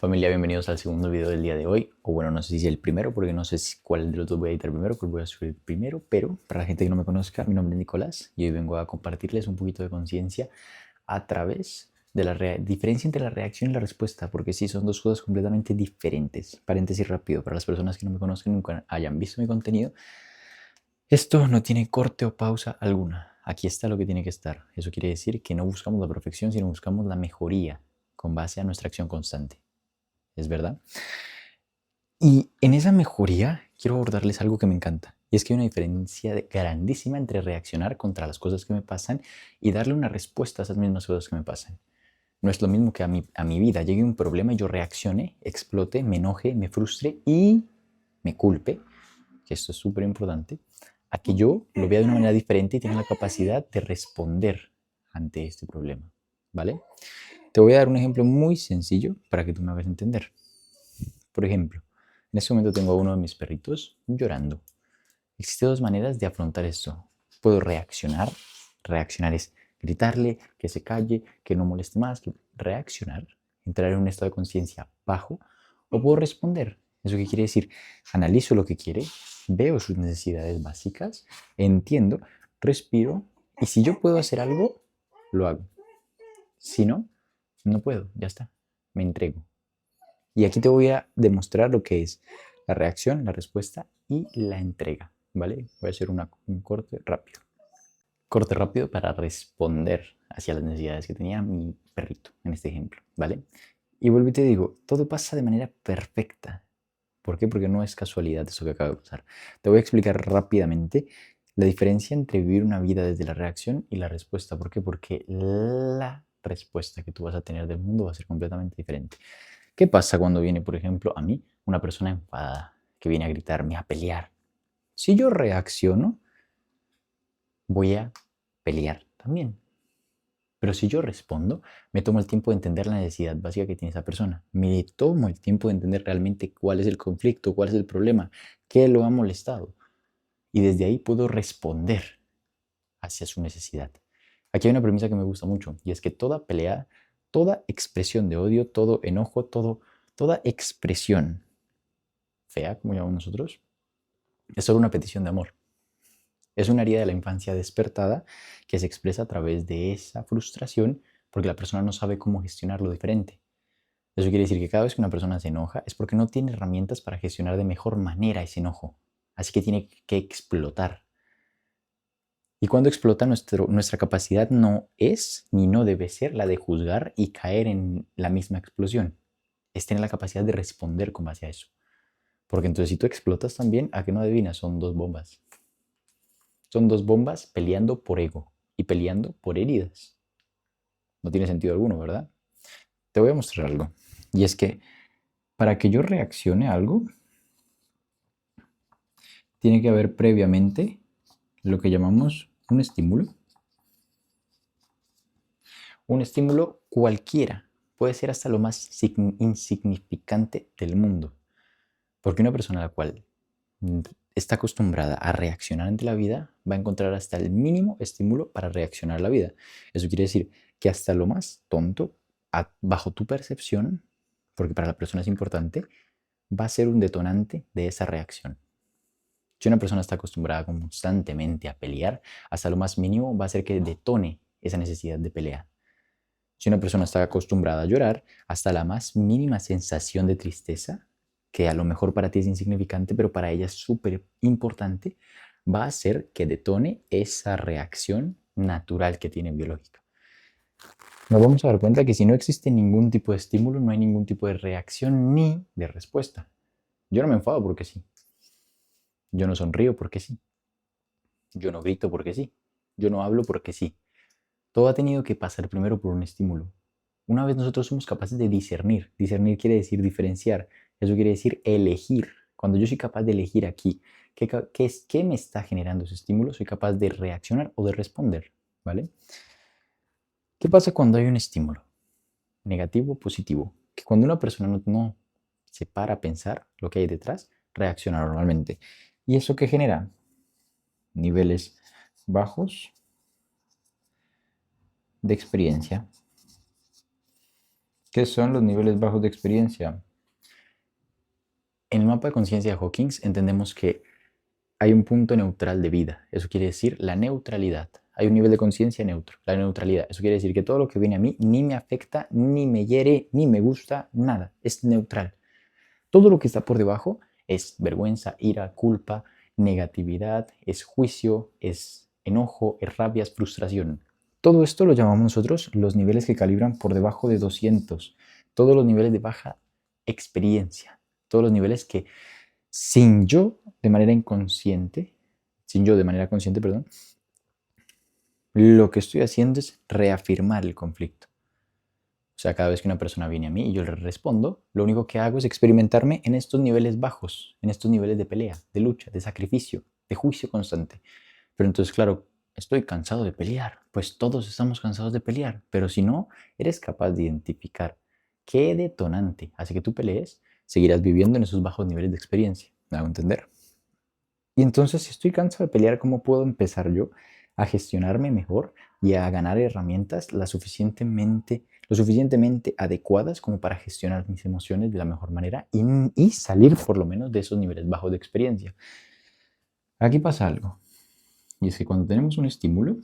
Familia, bienvenidos al segundo video del día de hoy. O bueno, no sé si es el primero, porque no sé cuál de los dos voy a editar primero, cuál voy a subir primero. Pero para la gente que no me conozca, mi nombre es Nicolás y hoy vengo a compartirles un poquito de conciencia a través de la diferencia entre la reacción y la respuesta, porque sí, son dos cosas completamente diferentes. Paréntesis rápido, para las personas que no me conozcan, nunca hayan visto mi contenido, esto no tiene corte o pausa alguna. Aquí está lo que tiene que estar. Eso quiere decir que no buscamos la perfección, sino buscamos la mejoría con base a nuestra acción constante. ¿Es verdad? Y en esa mejoría quiero abordarles algo que me encanta. Y es que hay una diferencia grandísima entre reaccionar contra las cosas que me pasan y darle una respuesta a esas mismas cosas que me pasan. No es lo mismo que a mi vida llegue un problema y yo reaccione, explote, me enoje, me frustre y me culpe, que esto es súper importante, a que yo lo vea de una manera diferente y tenga la capacidad de responder ante este problema. ¿Vale? Te voy a dar un ejemplo muy sencillo para que tú me hagas entender. Por ejemplo, en este momento tengo a uno de mis perritos llorando. Existen dos maneras de afrontar esto. Puedo reaccionar. Reaccionar es gritarle, que se calle, que no moleste más, que reaccionar, entrar en un estado de conciencia bajo, o puedo responder. ¿Eso qué quiere decir? Analizo lo que quiere, veo sus necesidades básicas, entiendo, respiro, y si yo puedo hacer algo, lo hago. Si no, no puedo, ya está, me entrego. Y aquí te voy a demostrar lo que es la reacción, la respuesta y la entrega, ¿vale? Voy a hacer un corte rápido. Corte rápido para responder hacia las necesidades que tenía mi perrito, en este ejemplo, ¿vale? Y vuelvo y te digo, todo pasa de manera perfecta. ¿Por qué? Porque no es casualidad eso que acaba de pasar. Te voy a explicar rápidamente la diferencia entre vivir una vida desde la reacción y la respuesta. ¿Por qué? Porque la respuesta que tú vas a tener del mundo va a ser completamente diferente. ¿Qué pasa cuando viene, por ejemplo, a mí una persona enfadada que viene a gritarme, a pelear? Si yo reacciono, voy a pelear también. Pero si yo respondo, me tomo el tiempo de entender la necesidad básica que tiene esa persona. Me tomo el tiempo de entender realmente cuál es el conflicto, cuál es el problema, qué lo ha molestado. Y desde ahí puedo responder hacia su necesidad. Aquí hay una premisa que me gusta mucho y es que toda pelea, toda expresión de odio, todo enojo, toda expresión fea, como llamamos nosotros, es solo una petición de amor. Es una herida de la infancia despertada que se expresa a través de esa frustración porque la persona no sabe cómo gestionarlo diferente. Eso quiere decir que cada vez que una persona se enoja es porque no tiene herramientas para gestionar de mejor manera ese enojo. Así que tiene que explotar. Y cuando explota, nuestra capacidad no es ni no debe ser la de juzgar y caer en la misma explosión. Es tener la capacidad de responder con base a eso. Porque entonces si tú explotas también, ¿a qué no adivinas? Son dos bombas. Son dos bombas peleando por ego y peleando por heridas. No tiene sentido alguno, ¿verdad? Te voy a mostrar algo. Y es que para que yo reaccione a algo, tiene que haber previamente lo que llamamos un estímulo. Un estímulo cualquiera. Puede ser hasta lo más insignificante del mundo. Porque una persona a la cual está acostumbrada a reaccionar ante la vida va a encontrar hasta el mínimo estímulo para reaccionar a la vida. Eso quiere decir que hasta lo más tonto, bajo tu percepción, porque para la persona es importante, va a ser un detonante de esa reacción. Si una persona está acostumbrada constantemente a pelear, hasta lo más mínimo va a hacer que detone esa necesidad de pelea. Si una persona está acostumbrada a llorar, hasta la más mínima sensación de tristeza, que a lo mejor para ti es insignificante, pero para ella es súper importante, va a hacer que detone esa reacción natural que tiene biológica. Nos vamos a dar cuenta que si no existe ningún tipo de estímulo, no hay ningún tipo de reacción ni de respuesta. Yo no me enfado porque sí. Yo no sonrío porque sí. Yo no grito porque sí. Yo no hablo porque sí. Todo ha tenido que pasar primero por un estímulo. Una vez nosotros somos capaces de discernir quiere decir diferenciar, eso quiere decir elegir. Cuando yo soy capaz de elegir aquí qué me está generando ese estímulo, soy capaz de reaccionar o de responder, ¿vale? ¿Qué pasa cuando hay un estímulo? Negativo o positivo. Que cuando una persona no se para a pensar lo que hay detrás, reacciona normalmente. ¿Y eso qué genera? Niveles bajos de experiencia. ¿Qué son los niveles bajos de experiencia? En el mapa de conciencia de Hawkins entendemos que hay un punto neutral de vida. Eso quiere decir la neutralidad. Hay un nivel de conciencia neutro, la neutralidad. Eso quiere decir que todo lo que viene a mí ni me afecta, ni me hiere, ni me gusta, nada. Es neutral. Todo lo que está por debajo es vergüenza, ira, culpa, negatividad, es juicio, es enojo, es rabia, es frustración. Todo esto lo llamamos nosotros los niveles que calibran por debajo de 200. Todos los niveles de baja experiencia. Todos los niveles que sin yo de manera inconsciente, sin yo de manera consciente, perdón, lo que estoy haciendo es reafirmar el conflicto. O sea, cada vez que una persona viene a mí y yo le respondo, lo único que hago es experimentarme en estos niveles bajos, en estos niveles de pelea, de lucha, de sacrificio, de juicio constante. Pero entonces, claro, estoy cansado de pelear. Pues todos estamos cansados de pelear. Pero si no eres capaz de identificar qué detonante hace que tú pelees, seguirás viviendo en esos bajos niveles de experiencia. ¿Me hago entender? Y entonces, si estoy cansado de pelear, ¿cómo puedo empezar yo a gestionarme mejor y a ganar herramientas lo suficientemente adecuadas como para gestionar mis emociones de la mejor manera y salir por lo menos de esos niveles bajos de experiencia? Aquí pasa algo, y es que cuando tenemos un estímulo,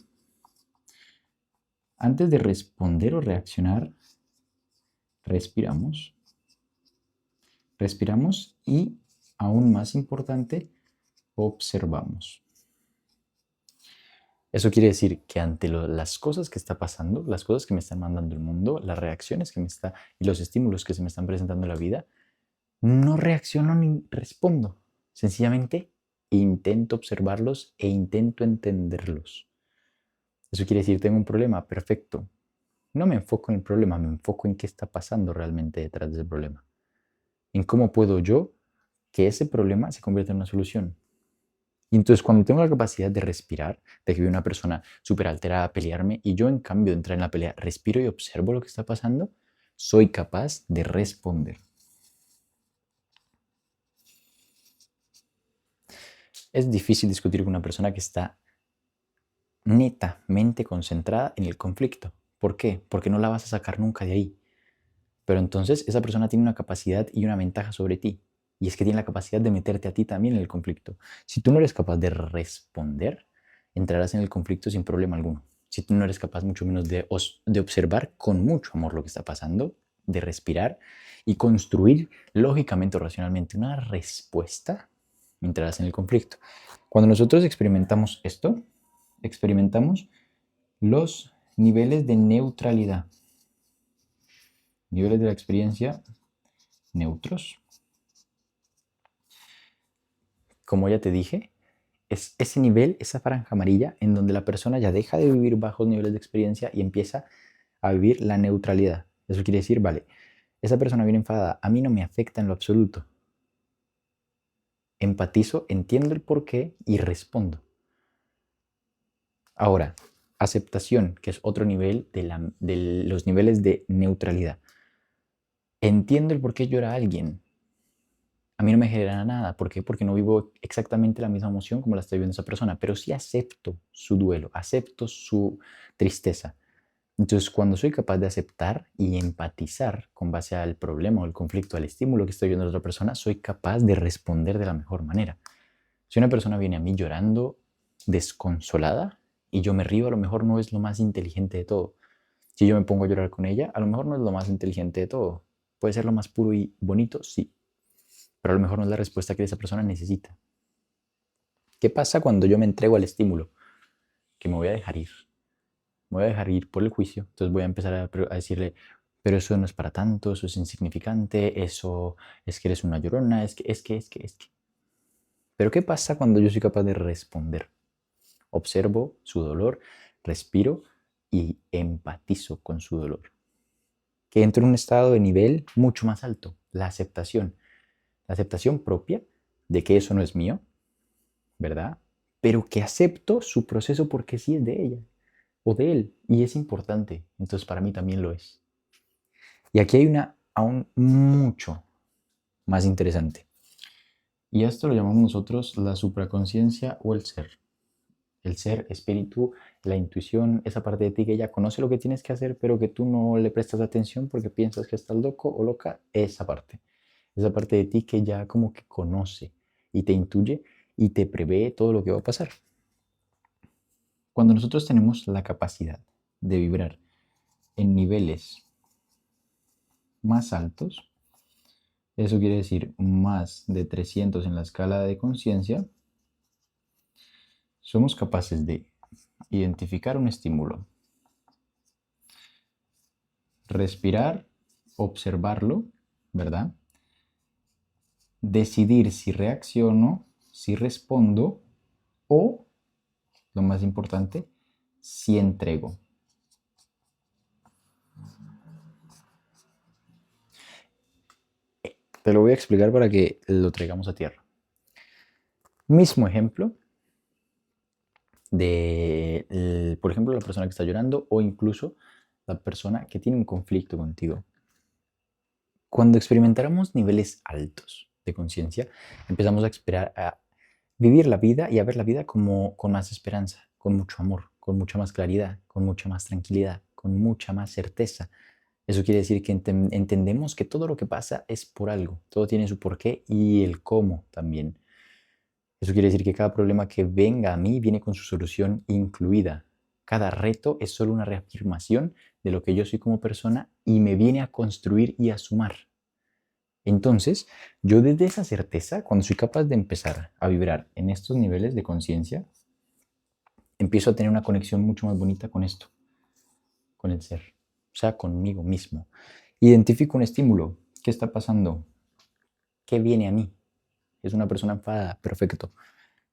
antes de responder o reaccionar, respiramos. Respiramos y, aún más importante, observamos. Eso quiere decir que ante las cosas que está pasando, las cosas que me están mandando el mundo, las reacciones que me está y los estímulos que se me están presentando en la vida, no reacciono ni respondo. Sencillamente intento observarlos e intento entenderlos. Eso quiere decir, tengo un problema, perfecto. No me enfoco en el problema, me enfoco en qué está pasando realmente detrás de ese problema. En cómo puedo yo que ese problema se convierta en una solución. Y entonces cuando tengo la capacidad de respirar, de que veo una persona súper alterada a pelearme y yo en cambio de entrar en la pelea, respiro y observo lo que está pasando, soy capaz de responder. Es difícil discutir con una persona que está netamente concentrada en el conflicto. ¿Por qué? Porque no la vas a sacar nunca de ahí. Pero entonces esa persona tiene una capacidad y una ventaja sobre ti. Y es que tiene la capacidad de meterte a ti también en el conflicto. Si tú no eres capaz de responder, entrarás en el conflicto sin problema alguno. Si tú no eres capaz mucho menos de observar con mucho amor lo que está pasando, de respirar y construir lógicamente o racionalmente una respuesta, entrarás en el conflicto. Cuando nosotros experimentamos esto, experimentamos los niveles de neutralidad. Niveles de la experiencia neutros. Como ya te dije, es ese nivel, esa franja amarilla, en donde la persona ya deja de vivir bajos niveles de experiencia y empieza a vivir la neutralidad. Eso quiere decir, vale, esa persona viene enfadada, a mí no me afecta en lo absoluto. Empatizo, entiendo el porqué y respondo. Ahora, aceptación, que es otro nivel de los niveles de neutralidad. Entiendo el por qué llora alguien. A mí no me genera nada. ¿Por qué? Porque no vivo exactamente la misma emoción como la está viviendo esa persona, pero sí acepto su duelo, acepto su tristeza. Entonces, cuando soy capaz de aceptar y empatizar con base al problema o el conflicto, al estímulo que estoy viendo de otra persona, soy capaz de responder de la mejor manera. Si una persona viene a mí llorando, desconsolada, y yo me río, a lo mejor no es lo más inteligente de todo. Si yo me pongo a llorar con ella, a lo mejor no es lo más inteligente de todo. Puede ser lo más puro y bonito, sí, pero a lo mejor no es la respuesta que esa persona necesita. ¿Qué pasa cuando yo me entrego al estímulo? Que me voy a dejar ir. Me voy a dejar ir por el juicio. Entonces voy a empezar a decirle, pero eso no es para tanto, eso es insignificante, eso es que eres una llorona, es que. Pero ¿qué pasa cuando yo soy capaz de responder? Observo su dolor, respiro y empatizo con su dolor. Que entro en un estado de nivel mucho más alto, la aceptación. La aceptación propia de que eso no es mío, ¿verdad? Pero que acepto su proceso porque sí es de ella o de él y es importante. Entonces para mí también lo es. Y aquí hay una aún mucho más interesante. Y esto lo llamamos nosotros la supraconciencia o el ser. el ser, espíritu, la intuición, esa parte de ti que ya conoce lo que tienes que hacer, pero que tú no le prestas atención porque piensas que estás loco o loca, esa parte de ti que ya como que conoce y te intuye y te prevé todo lo que va a pasar. Cuando nosotros tenemos la capacidad de vibrar en niveles más altos, eso quiere decir más de 300 en la escala de conciencia, somos capaces de identificar un estímulo, respirar, observarlo, ¿verdad? Decidir si reacciono, si respondo o, lo más importante, si entrego. Te lo voy a explicar para que lo traigamos a tierra. Mismo ejemplo de, por ejemplo, la persona que está llorando o incluso la persona que tiene un conflicto contigo. Cuando experimentáramos niveles altos de conciencia, empezamos a vivir la vida y a ver la vida como con más esperanza, con mucho amor, con mucha más claridad, con mucha más tranquilidad, con mucha más certeza. Eso quiere decir que entendemos que todo lo que pasa es por algo, todo tiene su porqué y el cómo también. Eso quiere decir que cada problema que venga a mí viene con su solución incluida. Cada reto es solo una reafirmación de lo que yo soy como persona y me viene a construir y a sumar. Entonces, yo desde esa certeza, cuando soy capaz de empezar a vibrar en estos niveles de conciencia, empiezo a tener una conexión mucho más bonita con esto, con el ser, o sea, conmigo mismo. Identifico un estímulo. ¿Qué está pasando? ¿Qué viene a mí? Es una persona enfadada. Perfecto.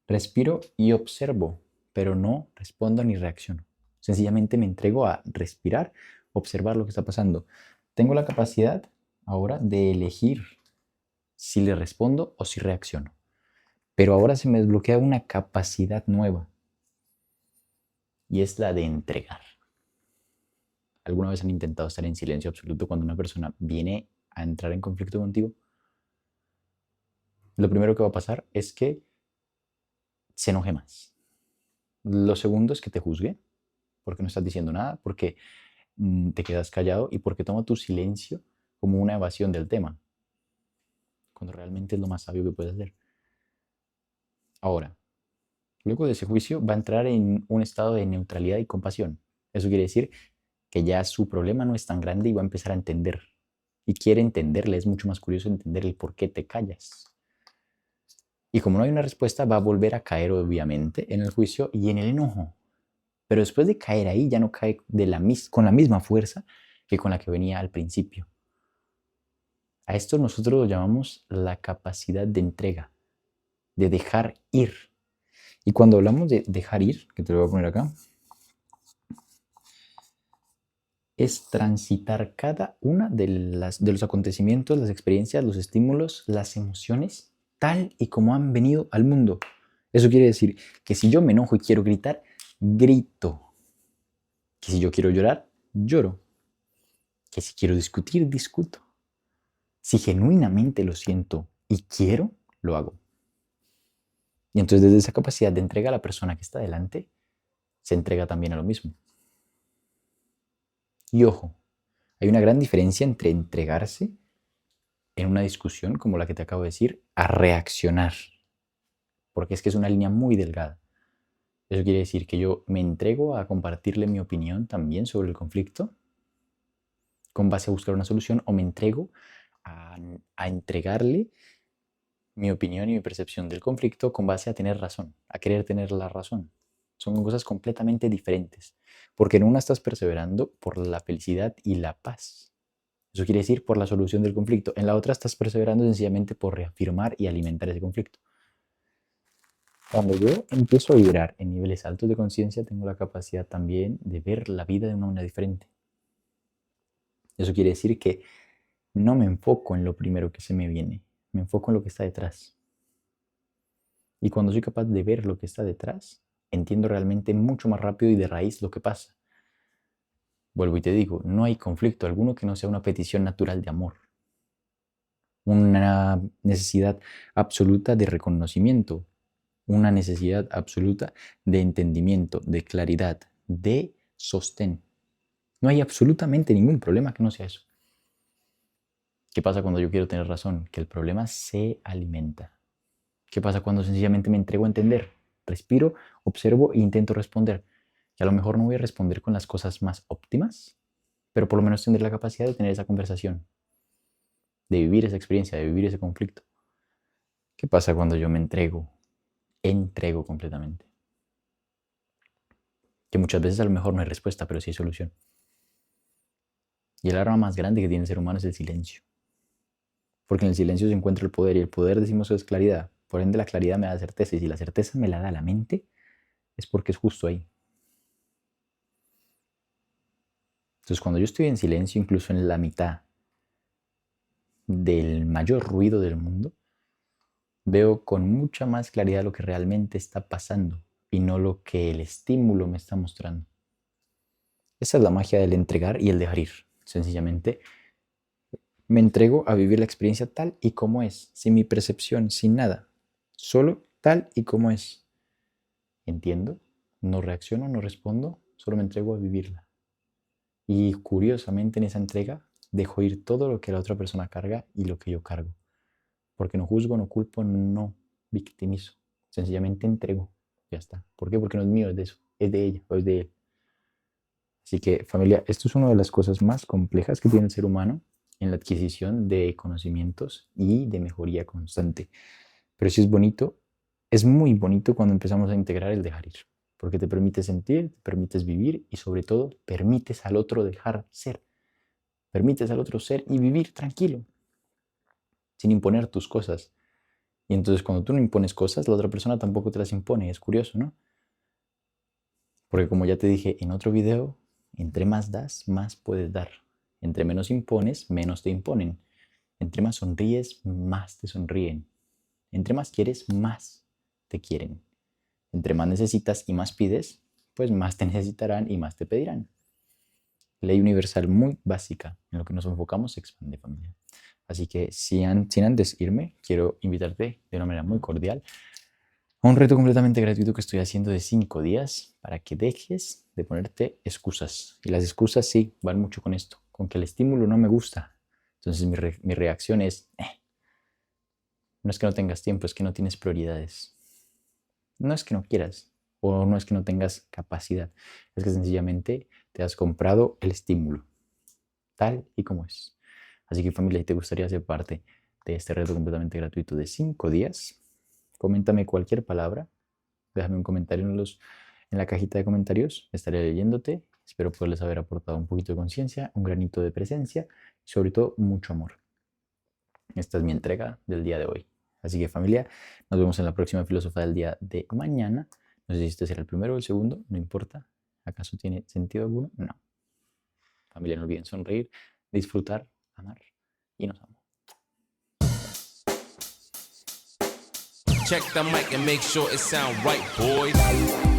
Respiro y observo, pero no respondo ni reacciono. Sencillamente me entrego a respirar, observar lo que está pasando. Tengo la capacidad ahora de elegir si le respondo o si reacciono. Pero ahora se me desbloquea una capacidad nueva y es la de entregar. ¿Alguna vez han intentado estar en silencio absoluto cuando una persona viene a entrar en conflicto contigo? Lo primero que va a pasar es que se enoje más. Lo segundo es que te juzgue porque no estás diciendo nada, porque te quedas callado y porque toma tu silencio como una evasión del tema, cuando realmente es lo más sabio que puedes hacer. Ahora, luego de ese juicio va a entrar en un estado de neutralidad y compasión. Eso quiere decir que ya su problema no es tan grande y va a empezar a entender. Y quiere entenderle, es mucho más curioso entender el por qué te callas. Y como no hay una respuesta, va a volver a caer obviamente en el juicio y en el enojo. Pero después de caer ahí, ya no cae con la misma fuerza que con la que venía al principio. A esto nosotros lo llamamos la capacidad de entrega, de dejar ir. Y cuando hablamos de dejar ir, que te lo voy a poner acá, es transitar cada una de los acontecimientos, las experiencias, los estímulos, las emociones, tal y como han venido al mundo. Eso quiere decir que si yo me enojo y quiero gritar, grito. Que si yo quiero llorar, lloro. Que si quiero discutir, discuto. Si genuinamente lo siento y quiero, lo hago. Y entonces desde esa capacidad de entrega a la persona que está delante, se entrega también a lo mismo. Y ojo, hay una gran diferencia entre entregarse en una discusión como la que te acabo de decir, a reaccionar. Porque es que es una línea muy delgada. Eso quiere decir que yo me entrego a compartirle mi opinión también sobre el conflicto, con base a buscar una solución, o me entrego a entregarle mi opinión y mi percepción del conflicto con base a tener razón, a querer tener la razón. Son cosas completamente diferentes, porque en una estás perseverando por la felicidad y la paz. Eso quiere decir por la solución del conflicto. En la otra estás perseverando sencillamente por reafirmar y alimentar ese conflicto. Cuando yo empiezo a vibrar en niveles altos de conciencia, tengo la capacidad también de ver la vida de una manera diferente. Eso quiere decir que no me enfoco en lo primero que se me viene, me enfoco en lo que está detrás. Y cuando soy capaz de ver lo que está detrás, entiendo realmente mucho más rápido y de raíz lo que pasa. Vuelvo y te digo, no hay conflicto alguno que no sea una petición natural de amor, una necesidad absoluta de reconocimiento, una necesidad absoluta de entendimiento, de claridad, de sostén. No hay absolutamente ningún problema que no sea eso. ¿Qué pasa cuando yo quiero tener razón? Que el problema se alimenta. ¿Qué pasa cuando sencillamente me entrego a entender? Respiro, observo e intento responder. Que a lo mejor no voy a responder con las cosas más óptimas, pero por lo menos tendré la capacidad de tener esa conversación, de vivir esa experiencia, de vivir ese conflicto. ¿Qué pasa cuando yo me entrego completamente? Que muchas veces a lo mejor no hay respuesta, pero sí hay solución. Y el arma más grande que tiene el ser humano es el silencio. Porque en el silencio se encuentra el poder, y el poder, decimos, es claridad. Por ende, la claridad me da certeza, y si la certeza me la da la mente, es porque es justo ahí. Entonces, cuando yo estoy en silencio, incluso en la mitad del mayor ruido del mundo, veo con mucha más claridad lo que realmente está pasando y no lo que el estímulo me está mostrando. Esa es la magia del entregar y el dejar ir. Sencillamente, me entrego a vivir la experiencia tal y como es, sin mi percepción, sin nada. Solo tal y como es. Entiendo, no reacciono, no respondo, solo me entrego a vivirla. Y curiosamente en esa entrega dejo ir todo lo que la otra persona carga y lo que yo cargo. Porque no juzgo, no culpo, no victimizo. Sencillamente entrego. Ya está. ¿Por qué? Porque no es mío, es de eso. Es de ella o es de él. Así que, familia, esto es una de las cosas más complejas que tiene el ser humano en la adquisición de conocimientos y de mejoría constante. Pero sí es bonito, es muy bonito cuando empezamos a integrar el dejar ir, porque te permite sentir, te permites vivir y sobre todo permites al otro dejar ser, permites al otro ser y vivir tranquilo, sin imponer tus cosas. Y entonces cuando tú no impones cosas, la otra persona tampoco te las impone, es curioso, ¿no? Porque como ya te dije en otro video, entre más das, más puedes dar. Entre menos impones, menos te imponen. Entre más sonríes, más te sonríen. Entre más quieres, más te quieren. Entre más necesitas y más pides, pues más te necesitarán y más te pedirán. Ley universal muy básica. En lo que nos enfocamos se expande, familia. Así que sin antes irme, quiero invitarte de una manera muy cordial a un reto completamente gratuito que estoy haciendo de 5 días para que dejes de ponerte excusas. Y las excusas sí, van mucho con esto, con que el estímulo no me gusta. Entonces mi reacción es, no es que no tengas tiempo, es que no tienes prioridades. No es que no quieras o no es que no tengas capacidad, es que sencillamente te has comprado el estímulo, tal y como es. Así que familia, si te gustaría ser parte de este reto completamente gratuito de 5 días, coméntame cualquier palabra, déjame un comentario en la cajita de comentarios, estaré leyéndote, espero poderles haber aportado un poquito de conciencia, un granito de presencia y sobre todo mucho amor. Esta es mi entrega del día de hoy. Así que familia, nos vemos en la próxima filósofa del día de mañana. No sé si este será el primero o el segundo, no importa. ¿Acaso tiene sentido alguno? No. Familia, no olviden sonreír, disfrutar, amar y nos amamos. Check the mic and make sure it sound right, boys.